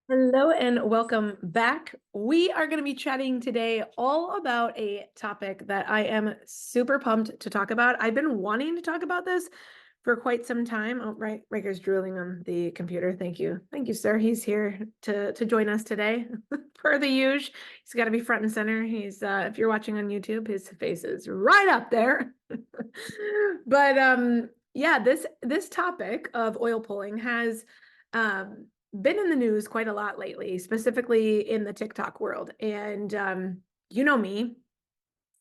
Hello and welcome back. We are going to be chatting today all about a topic that I am super pumped to talk about. I've been wanting to talk about this for quite some time. Oh, right, Raker's drooling on the computer. Thank you. Thank you, sir. He's here to join us today. Per the usual. He's got to be front and center. He's if you're watching on YouTube, his face is right up there. But yeah, this topic of oil pulling has been in the news quite a lot lately, specifically in the TikTok world. And you know me,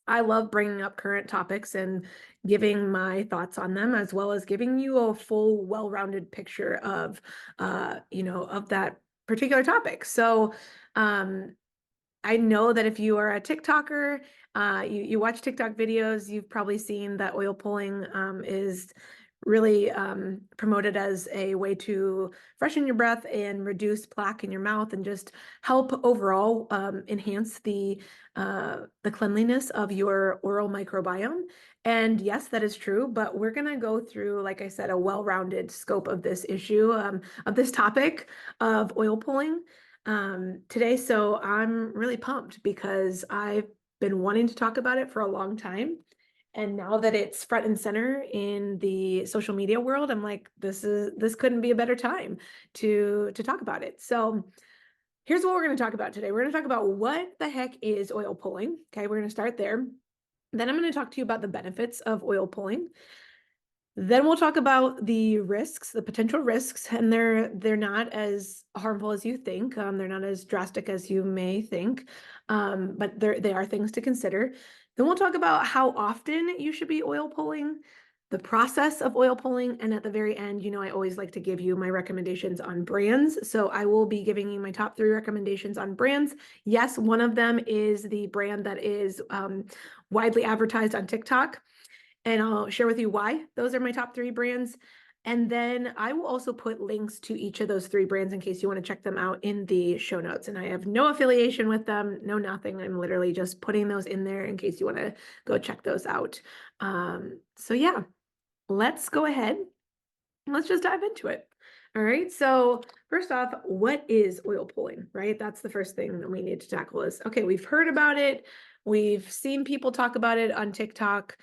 I love bringing up current topics and giving my thoughts on them, as well as giving you a full, well-rounded picture of, of that particular topic. So, um, I know that if you are a TikToker, you watch TikTok videos, you've probably seen that oil pulling is really promoted as a way to freshen your breath and reduce plaque in your mouth and just help overall enhance the cleanliness of your oral microbiome. And yes, that is true, but we're gonna go through, like I said, a well-rounded scope of this issue, of this topic of oil pulling today. So I'm really pumped because I've been wanting to talk about it for a long time. And now that it's front and center in the social media world, I'm like, this couldn't be a better time to talk about it. So here's what we're going to talk about today. We're going to talk about what the heck is oil pulling. Okay, we're going to start there. Then I'm going to talk to you about the benefits of oil pulling. Then we'll talk about the risks, the potential risks, and they're not as harmful as you think. They're not as drastic as you may think, but they are things to consider. Then we'll talk about how often you should be oil pulling, the process of oil pulling, and at the very end, I always like to give you my recommendations on brands. So I will be giving you my top 3 recommendations on brands. Yes, one of them is the brand that is widely advertised on TikTok, and I'll share with you why. Those are my top 3 brands. And then I will also put links to each of those 3 brands in case you want to check them out in the show notes. And I have no affiliation with them, no nothing. I'm literally just putting those in there in case you want to go check those out. So yeah, let's go ahead. Let's just dive into it. All right. So first off, what is oil pulling, right? That's the first thing that we need to tackle is, okay, we've heard about it. We've seen people talk about it on TikTok.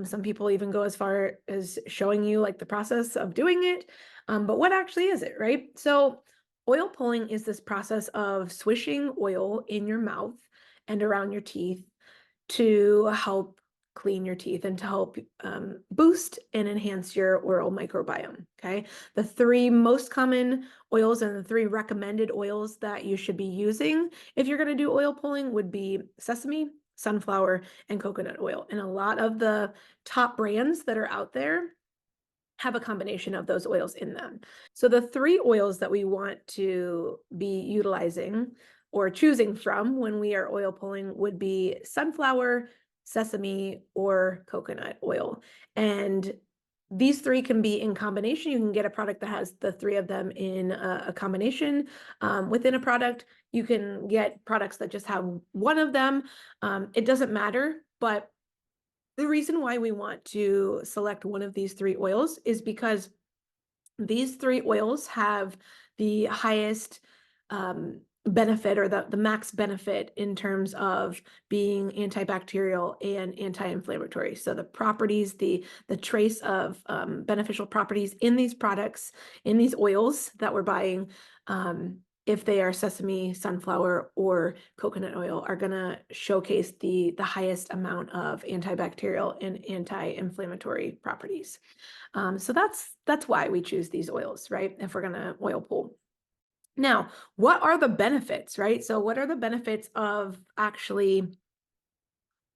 Some people even go as far as showing you like the process of doing it. But what actually is it, right? So oil pulling is this process of swishing oil in your mouth and around your teeth to help clean your teeth and to help boost and enhance your oral microbiome. Okay. The 3 most common oils and the 3 recommended oils that you should be using if you're going to do oil pulling would be sesame, sunflower, and coconut oil. And a lot of the top brands that are out there have a combination of those oils in them. So the 3 oils that we want to be utilizing or choosing from when we are oil pulling would be sunflower, sesame, or coconut oil. And these 3 can be in combination. You can get a product that has the 3 of them in a combination within a product. You can get products that just have one of them. It doesn't matter, but the reason why we want to select one of these 3 oils is because these 3 oils have the highest benefit, or the max benefit in terms of being antibacterial and anti-inflammatory. So the properties, the trace of beneficial properties in these products, in these oils that we're buying, if they are sesame, sunflower, or coconut oil, are going to showcase the highest amount of antibacterial and anti-inflammatory properties. So that's why we choose these oils, right? If we're going to oil pull. Now, what are the benefits, right? So what are the benefits of actually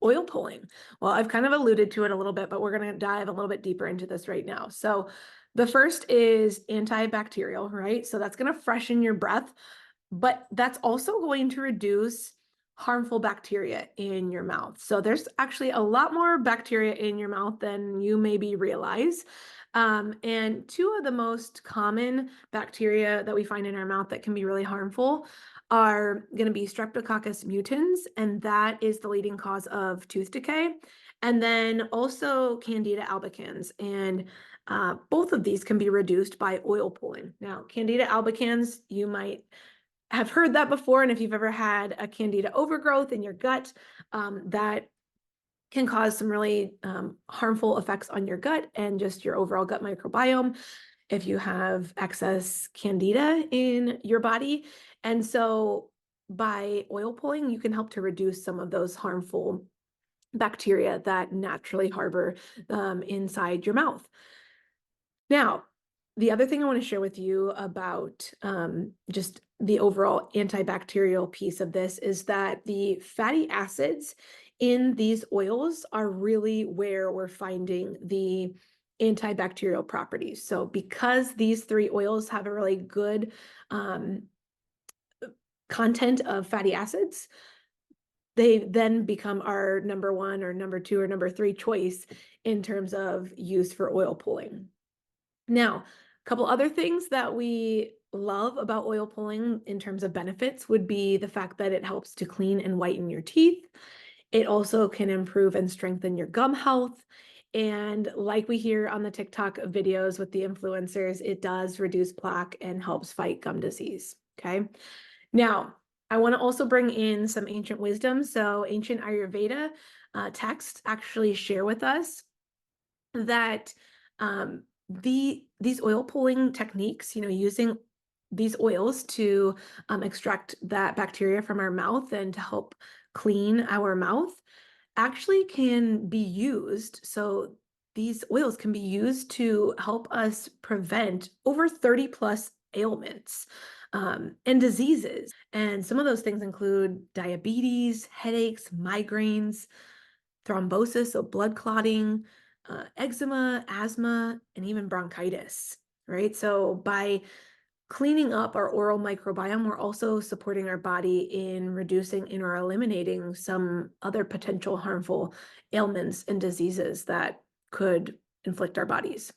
oil pulling? Well, I've kind of alluded to it a little bit, but we're going to dive a little bit deeper into this right now. So the first is antibacterial, right? So that's going to freshen your breath, but that's also going to reduce harmful bacteria in your mouth. So there's actually a lot more bacteria in your mouth than you maybe realize. And 2 of the most common bacteria that we find in our mouth that can be really harmful are going to be Streptococcus mutans, and that is the leading cause of tooth decay. And then also Candida albicans. And both of these can be reduced by oil pulling. Now, Candida albicans, you might have heard that before, and if you've ever had a candida overgrowth in your gut, that can cause some really harmful effects on your gut and just your overall gut microbiome if you have excess candida in your body. And so by oil pulling, you can help to reduce some of those harmful bacteria that naturally harbor inside your mouth. Now, the other thing I want to share with you about just the overall antibacterial piece of this is that the fatty acids in these oils are really where we're finding the antibacterial properties. So because these three oils have a really good content of fatty acids, they then become our number one or number two or number three choice in terms of use for oil pulling. Now, a couple other things that we love about oil pulling in terms of benefits would be the fact that it helps to clean and whiten your teeth. It also can improve and strengthen your gum health. And like we hear on the TikTok videos with the influencers, it does reduce plaque and helps fight gum disease. Okay. Now, I want to also bring in some ancient wisdom. So ancient Ayurveda texts actually share with us that these oil pulling techniques, using these oils to extract that bacteria from our mouth and to help clean our mouth actually can be used. So these oils can be used to help us prevent over 30 plus ailments and diseases. And some of those things include diabetes, headaches, migraines, thrombosis, so blood clotting, eczema, asthma, and even bronchitis, right? So by cleaning up our oral microbiome, we're also supporting our body in reducing and or eliminating some other potential harmful ailments and diseases that could inflict our bodies.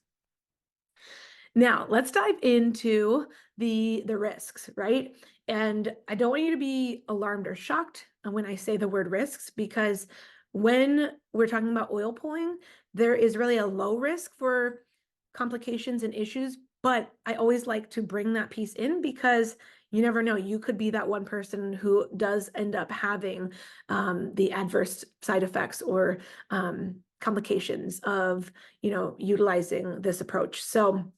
Now, let's dive into the risks, right? And I don't want you to be alarmed or shocked when I say the word risks, because when we're talking about oil pulling, there is really a low risk for complications and issues, but I always like to bring that piece in because you never know. You could be that one person who does end up having the adverse side effects or complications of, utilizing this approach. So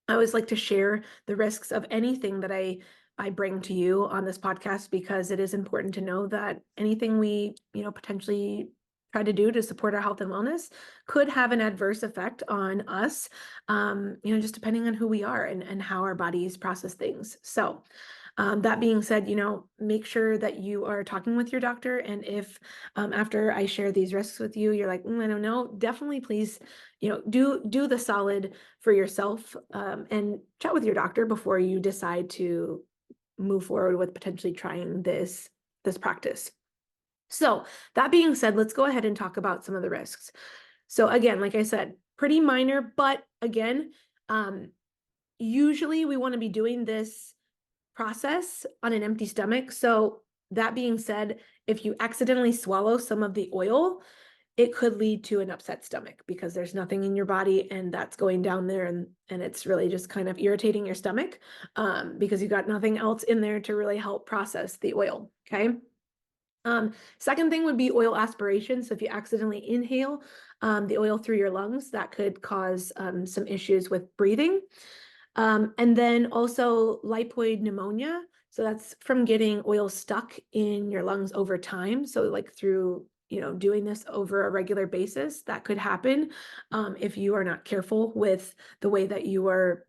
I always like to share the risks of anything that I bring to you on this podcast, because it is important to know that anything we, potentially try to do to support our health and wellness could have an adverse effect on us, just depending on who we are and how our bodies process things. So that being said, make sure that you are talking with your doctor. And if after I share these risks with you, you're like, I don't know, definitely please, do the solid for yourself and chat with your doctor before you decide to move forward with potentially trying this practice. So that being said, let's go ahead and talk about some of the risks. So again, like I said, pretty minor, but again, usually we want to be doing this process on an empty stomach. So that being said, if you accidentally swallow some of the oil, it could lead to an upset stomach because there's nothing in your body and that's going down there and it's really just kind of irritating your stomach because you got nothing else in there to really help process the oil. Okay. Second thing would be oil aspiration. So if you accidentally inhale the oil through your lungs, that could cause some issues with breathing. And then also lipoid pneumonia. So that's from getting oil stuck in your lungs over time. So like through, doing this over a regular basis, that could happen if you are not careful with the way that you are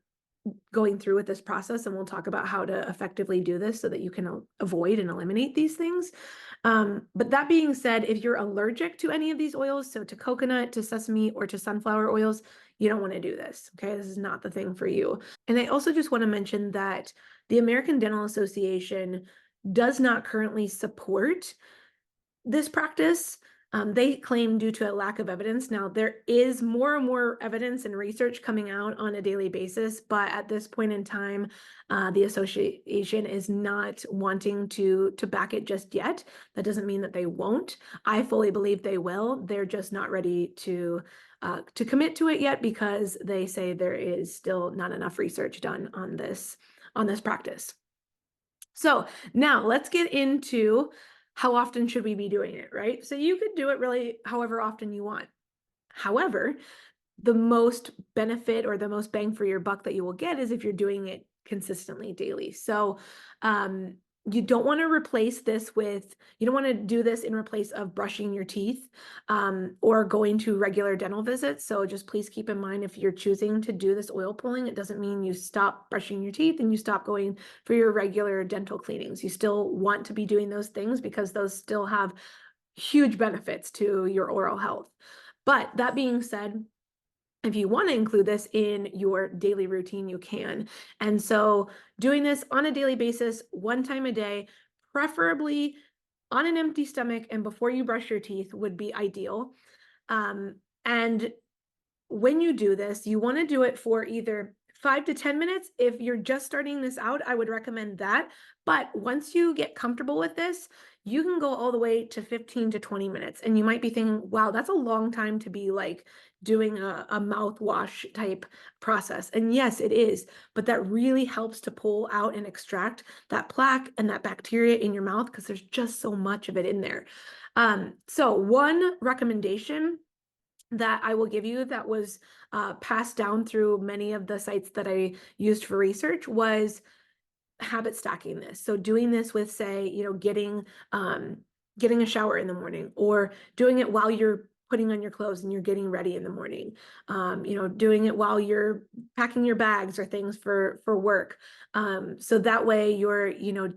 going through with this process. And we'll talk about how to effectively do this so that you can avoid and eliminate these things. But that being said, if you're allergic to any of these oils, so to coconut, to sesame, or to sunflower oils, you don't want to do this. Okay. This is not the thing for you. And I also just want to mention that the American Dental Association does not currently support this practice. They claim due to a lack of evidence. Now, there is more and more evidence and research coming out on a daily basis, but at this point in time, the association is not wanting to back it just yet. That doesn't mean that they won't. I fully believe they will. They're just not ready to commit to it yet because they say there is still not enough research done on this practice. So now let's get into how often should we be doing it, right? So you could do it really however often you want. However, the most benefit or the most bang for your buck that you will get is if you're doing it consistently daily. So, you don't want to replace this with, you don't want to do this in replace of brushing your teeth, or going to regular dental visits. So just please keep in mind, if you're choosing to do this oil pulling, it doesn't mean you stop brushing your teeth and you stop going for your regular dental cleanings. You still want to be doing those things because those still have huge benefits to your oral health. But that being said, if you want to include this in your daily routine, you can. And so doing this on a daily basis, one time a day, preferably on an empty stomach and before you brush your teeth, would be ideal. And when you do this, you want to do it for either 5 to 10 minutes. If you're just starting this out, I would recommend that. But once you get comfortable with this, you can go all the way to 15 to 20 minutes. And you might be thinking, wow, that's a long time to be like doing a mouthwash type process. And yes, it is. But that really helps to pull out and extract that plaque and that bacteria in your mouth because there's just so much of it in there. So one recommendation that I will give you that was passed down through many of the sites that I used for research was habit stacking this. So doing this with, say, getting a shower in the morning, or doing it while you're putting on your clothes and you're getting ready in the morning. Doing it while you're packing your bags or things for work. So that way you're,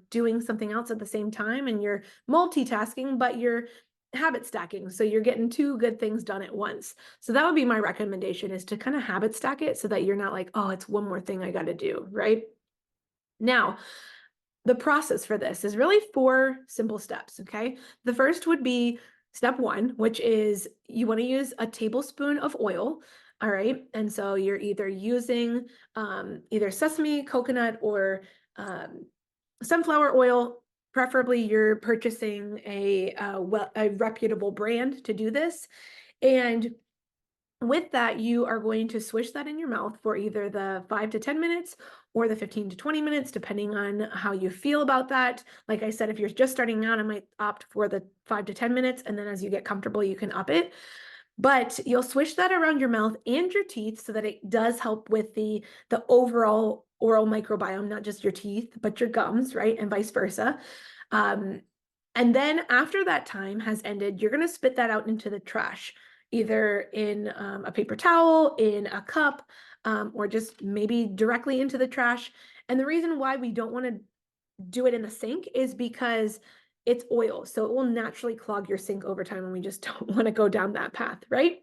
doing something else at the same time and you're multitasking, but you're habit stacking. So you're getting two good things done at once. So that would be my recommendation, is to kind of habit stack it so that you're not like, oh, it's one more thing I got to do, right? Now, the process for this is really 4 simple steps, okay? The first would be step 1, which is you want to use a tablespoon of oil, all right? And so you're either using either sesame, coconut, or sunflower oil. Preferably, you're purchasing a reputable brand to do this. And with that, you are going to swish that in your mouth for either the 5 to 10 minutes or the 15 to 20 minutes, depending on how you feel about that. Like I said, if you're just starting out, I might opt for the 5 to 10 minutes. And then as you get comfortable, you can up it. But you'll swish that around your mouth and your teeth so that it does help with the overall oral microbiome, not just your teeth, but your gums, right? And vice versa. And then after that time has ended, you're going to spit that out into the trash, either in a paper towel, in a cup, or just maybe directly into the trash. And the reason why we don't want to do it in the sink is because it's oil, so it will naturally clog your sink over time, and we just don't want to go down that path, right?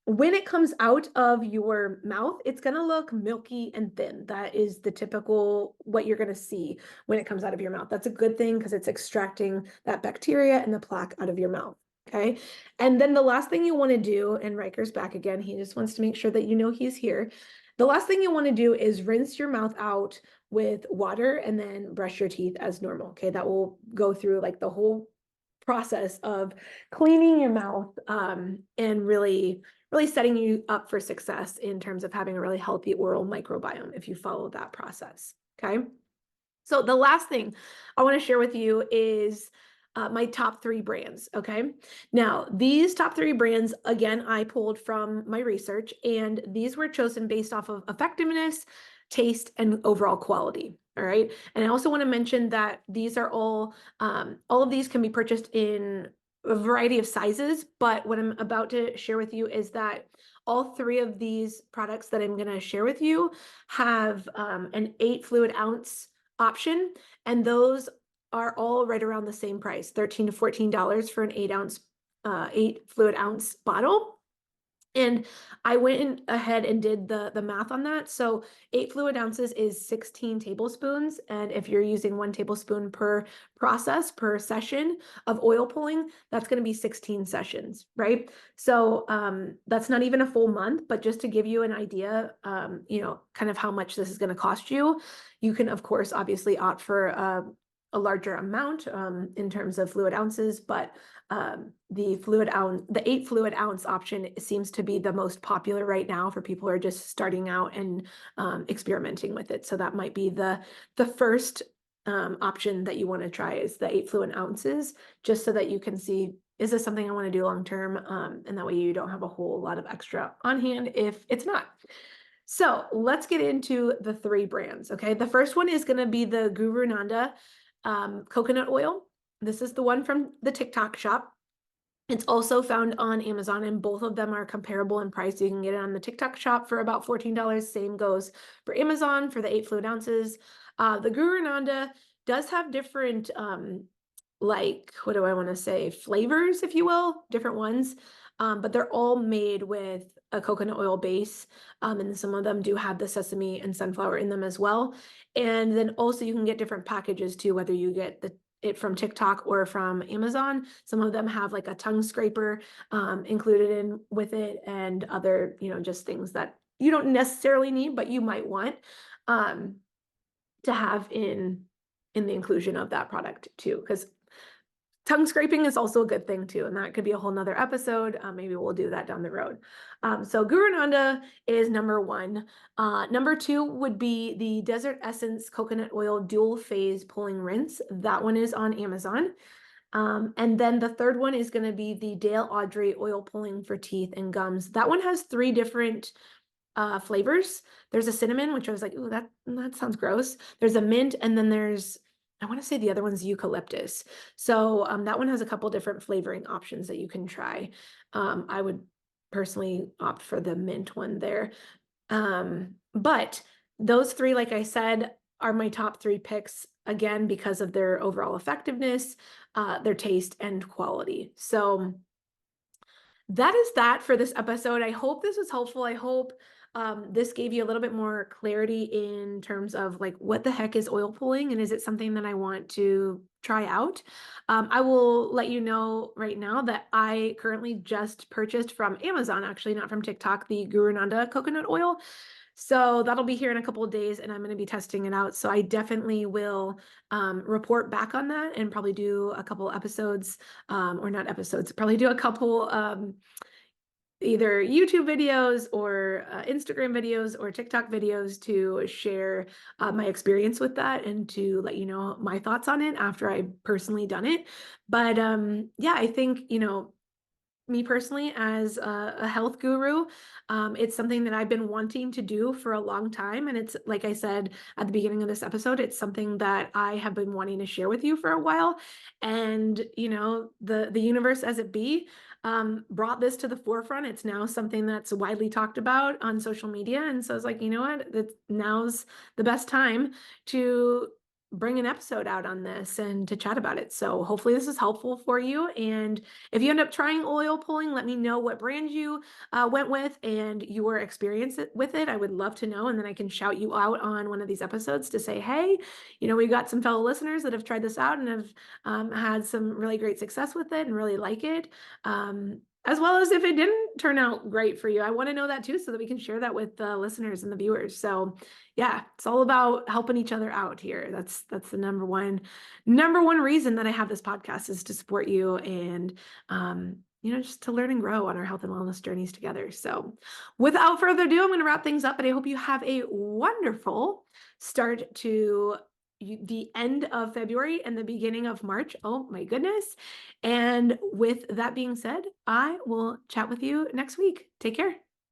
When it comes out of your mouth, it's going to look milky and thin. That is the typical what you're going to see when it comes out of your mouth. That's a good thing because it's extracting that bacteria and the plaque out of your mouth. Okay. And then the last thing you want to do, and Riker's back again, he just wants to make sure that you know he's here. The last thing you want to do is rinse your mouth out with water and then brush your teeth as normal. Okay. That will go through like the whole process of cleaning your mouth, and really setting you up for success in terms of having a really healthy oral microbiome if you follow that process. Okay. So the last thing I want to share with you is my top 3 brands. Okay. Now, these top 3 brands, again, I pulled from my research, and these were chosen based off of effectiveness, taste, and overall quality. All right. And I also want to mention that these are all of these can be purchased in a variety of sizes. But what I'm about to share with you is that all 3 of these products that I'm going to share with you have an 8 fluid ounce option, and those are all right around the same price, $13 to $14 for an 8 fluid ounce bottle. And I went ahead and did the math on that. So 8 fluid ounces is 16 tablespoons. And if you're using 1 tablespoon per process, per session of oil pulling, that's going to be 16 sessions, right? So that's not even a full month, but just to give you an idea, kind of how much this is going to cost you. You can, of course, obviously opt for a larger amount in terms of fluid ounces, but the 8 fluid ounce option seems to be the most popular right now for people who are just starting out and experimenting with it. So that might be the first option that you want to try is the 8 fluid ounces, just so that you can see, is this something I want to do long term? And that way you don't have a whole lot of extra on hand if it's not. So let's get into the 3 brands. Okay. The first one is going to be the Guru Nanda coconut oil. This is the one from the TikTok shop. It's also found on Amazon, and both of them are comparable in price. You can get it on the TikTok shop for about $14. Same goes for Amazon for the 8 fluid ounces. The Guru Nanda does have different, like, what do I want to say, flavors, if you will, different ones. But they're all made with a coconut oil base. And some of them do have the sesame and sunflower in them as well. And then also you can get different packages too, whether you get it from TikTok or from Amazon. Some of them have like a tongue scraper included in with it, and other, just things that you don't necessarily need, but you might want to have in the inclusion of that product too, because tongue scraping is also a good thing too, and that could be a whole nother episode. Maybe we'll do that down the road. So Guru Nanda is number 1. Number 2 would be the Desert Essence Coconut Oil Dual Phase Pulling Rinse. That one is on Amazon. And then the third one is going to be the Dale Audrey Oil Pulling for Teeth and Gums. That one has 3 different flavors. There's a cinnamon, which I was like, ooh, that sounds gross. There's a mint, and then there's, I want to say the other one's eucalyptus. So that one has a couple different flavoring options that you can try. I would personally opt for the mint one there. But those 3, like I said, are my top 3 picks, again, because of their overall effectiveness, their taste, and quality. So that is that for this episode. I hope this was helpful. I hope this gave you a little bit more clarity in terms of like, what the heck is oil pulling, and is it something that I want to try out? I will let you know right now that I currently just purchased from Amazon, actually not from TikTok, the Guru Nanda coconut oil. So that'll be here in a couple of days, and I'm going to be testing it out. So I definitely will report back on that, and probably do a couple episodes, or not episodes, probably do a couple either YouTube videos or Instagram videos or TikTok videos to share my experience with that, and to let you know my thoughts on it after I've personally done it. But yeah, I think, me personally, as a health guru, it's something that I've been wanting to do for a long time. And it's, like I said at the beginning of this episode, it's something that I have been wanting to share with you for a while. And, the universe, as it be, brought this to the forefront. It's now something that's widely talked about on social media. And so I was like, you know what, now's the best time to bring an episode out on this and to chat about it. So hopefully this is helpful for you. And if you end up trying oil pulling, let me know what brand you went with and your experience with it. I would love to know. And then I can shout you out on one of these episodes to say, hey, we've got some fellow listeners that have tried this out and have had some really great success with it and really like it. As well as if it didn't turn out great for you. I want to know that too, so that we can share that with the listeners and the viewers. So yeah, it's all about helping each other out here. That's the number one reason that I have this podcast, is to support you and, just to learn and grow on our health and wellness journeys together. So without further ado, I'm going to wrap things up, and I hope you have a wonderful start to the end of February and the beginning of March. Oh my goodness. And with that being said, I will chat with you next week. Take care.